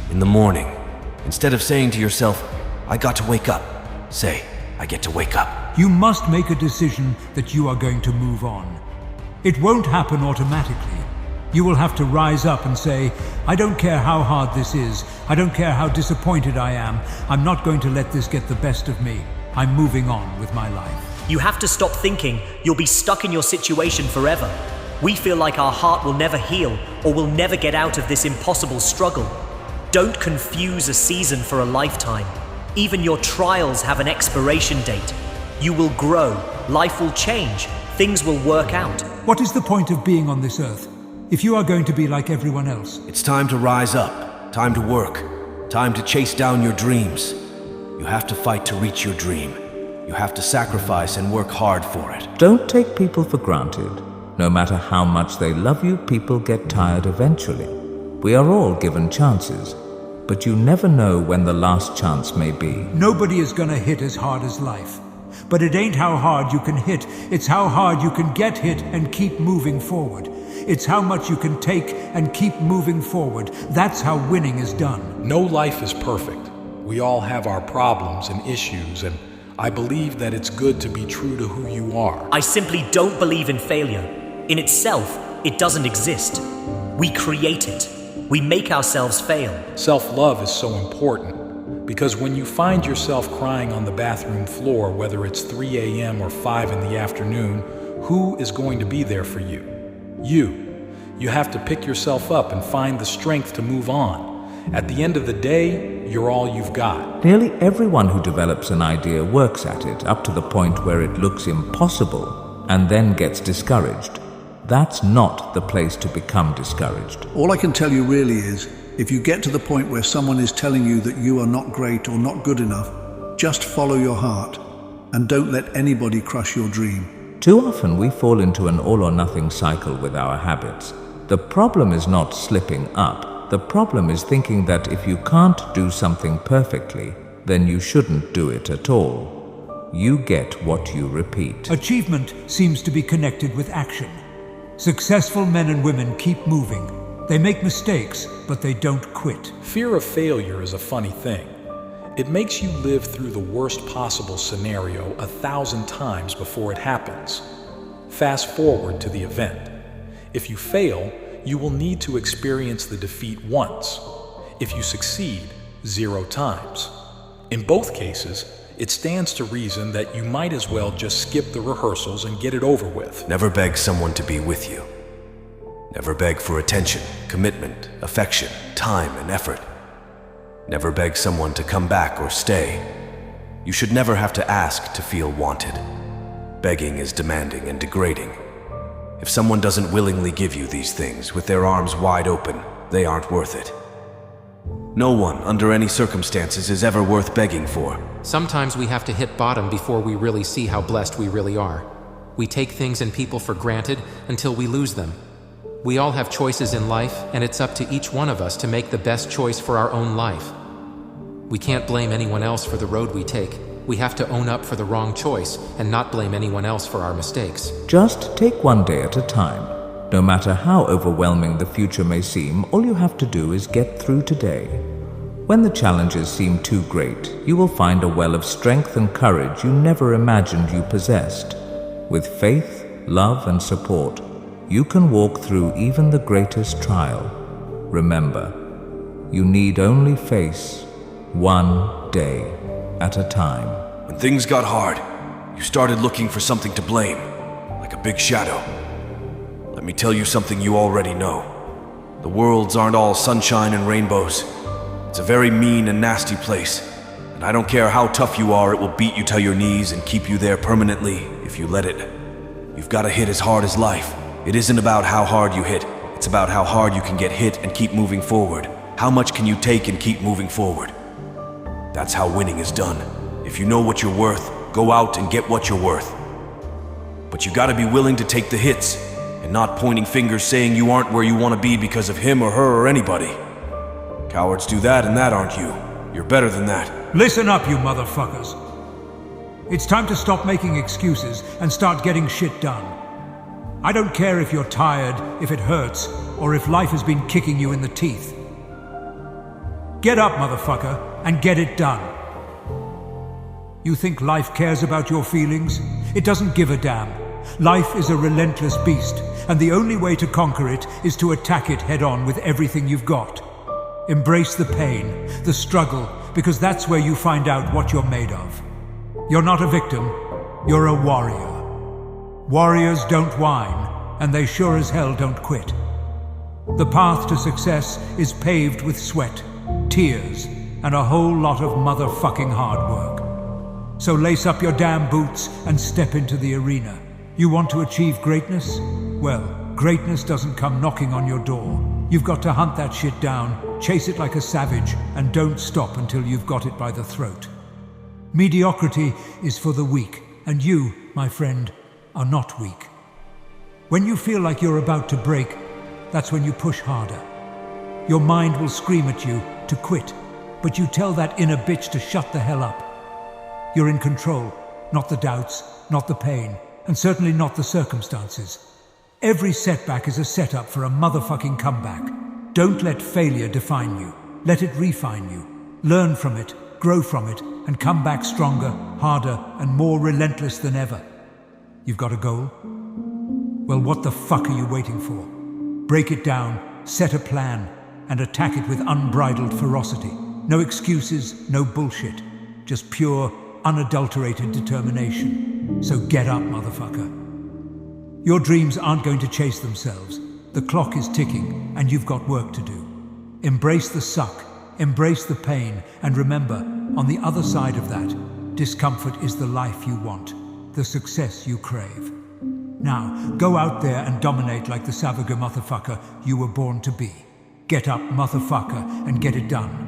In the morning, instead of saying to yourself, I got to wake up, say, I get to wake up. You must make a decision that you are going to move on. It won't happen automatically. You will have to rise up and say, I don't care how hard this is. I don't care how disappointed I am. I'm not going to let this get the best of me. I'm moving on with my life. You have to stop thinking you'll be stuck in your situation forever. We feel like our heart will never heal or will never get out of this impossible struggle. Don't confuse a season for a lifetime. Even your trials have an expiration date. You will grow, life will change, things will work out. What is the point of being on this earth if you are going to be like everyone else? It's time to rise up, time to work, time to chase down your dreams. You have to fight to reach your dream. You have to sacrifice and work hard for it. Don't take people for granted. No matter how much they love you, people get tired eventually. We are all given chances, but you never know when the last chance may be. Nobody is gonna hit as hard as life. But it ain't how hard you can hit, it's how hard you can get hit and keep moving forward. It's how much you can take and keep moving forward. That's how winning is done. No life is perfect. We all have our problems and issues, and I believe that it's good to be true to who you are. I simply don't believe in failure. In itself, it doesn't exist. We create it. We make ourselves fail. Self-love is so important because when you find yourself crying on the bathroom floor, whether it's 3 a.m. or 5 in the afternoon, who is going to be there for you? You. You have to pick yourself up and find the strength to move on. At the end of the day, you're all you've got. Nearly everyone who develops an idea works at it up to the point where it looks impossible and then gets discouraged. That's not the place to become discouraged. All I can tell you really is, if you get to the point where someone is telling you that you are not great or not good enough, just follow your heart and don't let anybody crush your dream. Too often we fall into an all-or-nothing cycle with our habits. The problem is not slipping up. The problem is thinking that if you can't do something perfectly, then you shouldn't do it at all. You get what you repeat. Achievement seems to be connected with action. Successful men and women keep moving. They make mistakes, but they don't quit. Fear of failure is a funny thing. It makes you live through the worst possible scenario 1,000 times before it happens. Fast forward to the event. If you fail, you will need to experience the defeat once. If you succeed, 0 times. In both cases, it stands to reason that you might as well just skip the rehearsals and get it over with. Never beg someone to be with you. Never beg for attention, commitment, affection, time, and effort. Never beg someone to come back or stay. You should never have to ask to feel wanted. Begging is demanding and degrading. If someone doesn't willingly give you these things with their arms wide open, they aren't worth it. No one, under any circumstances, is ever worth begging for. Sometimes we have to hit bottom before we really see how blessed we really are. We take things and people for granted until we lose them. We all have choices in life, and it's up to each one of us to make the best choice for our own life. We can't blame anyone else for the road we take. We have to own up for the wrong choice and not blame anyone else for our mistakes. Just take one day at a time. No matter how overwhelming the future may seem, all you have to do is get through today. When the challenges seem too great, you will find a well of strength and courage you never imagined you possessed. With faith, love, and support, you can walk through even the greatest trial. Remember, you need only face one day at a time. When things got hard, you started looking for something to blame, like a big shadow. Let me tell you something you already know. The worlds aren't all sunshine and rainbows. It's a very mean and nasty place, and I don't care how tough you are, it will beat you to your knees and keep you there permanently if you let it. You've got to hit as hard as life. It isn't about how hard you hit, it's about how hard you can get hit and keep moving forward. How much can you take and keep moving forward? That's how winning is done. If you know what you're worth, go out and get what you're worth. But you gotta be willing to take the hits, and not pointing fingers saying you aren't where you want to be because of him or her or anybody. Cowards do that and that aren't you. You're better than that. Listen up, you motherfuckers. It's time to stop making excuses and start getting shit done. I don't care if you're tired, if it hurts, or if life has been kicking you in the teeth. Get up, motherfucker, and get it done. You think life cares about your feelings? It doesn't give a damn. Life is a relentless beast, and the only way to conquer it is to attack it head-on with everything you've got. Embrace the pain, the struggle, because that's where you find out what you're made of. You're not a victim, you're a warrior. Warriors don't whine, and they sure as hell don't quit. The path to success is paved with sweat, tears, and a whole lot of motherfucking hard work. So lace up your damn boots and step into the arena. You want to achieve greatness? Well, greatness doesn't come knocking on your door. You've got to hunt that shit down, chase it like a savage, and don't stop until you've got it by the throat. Mediocrity is for the weak, and you, my friend, are not weak. When you feel like you're about to break, that's when you push harder. Your mind will scream at you to quit, but you tell that inner bitch to shut the hell up. You're in control, not the doubts, not the pain, and certainly not the circumstances. Every setback is a setup for a motherfucking comeback. Don't let failure define you. Let it refine you. Learn from it, grow from it, and come back stronger, harder, and more relentless than ever. You've got a goal? Well, what the fuck are you waiting for? Break it down, set a plan, and attack it with unbridled ferocity. No excuses, no bullshit. Just pure, unadulterated determination. So get up, motherfucker. Your dreams aren't going to chase themselves. The clock is ticking, and you've got work to do. Embrace the suck, embrace the pain, and remember, on the other side of that, discomfort is the life you want, the success you crave. Now, go out there and dominate like the savage motherfucker you were born to be. Get up, motherfucker, and get it done.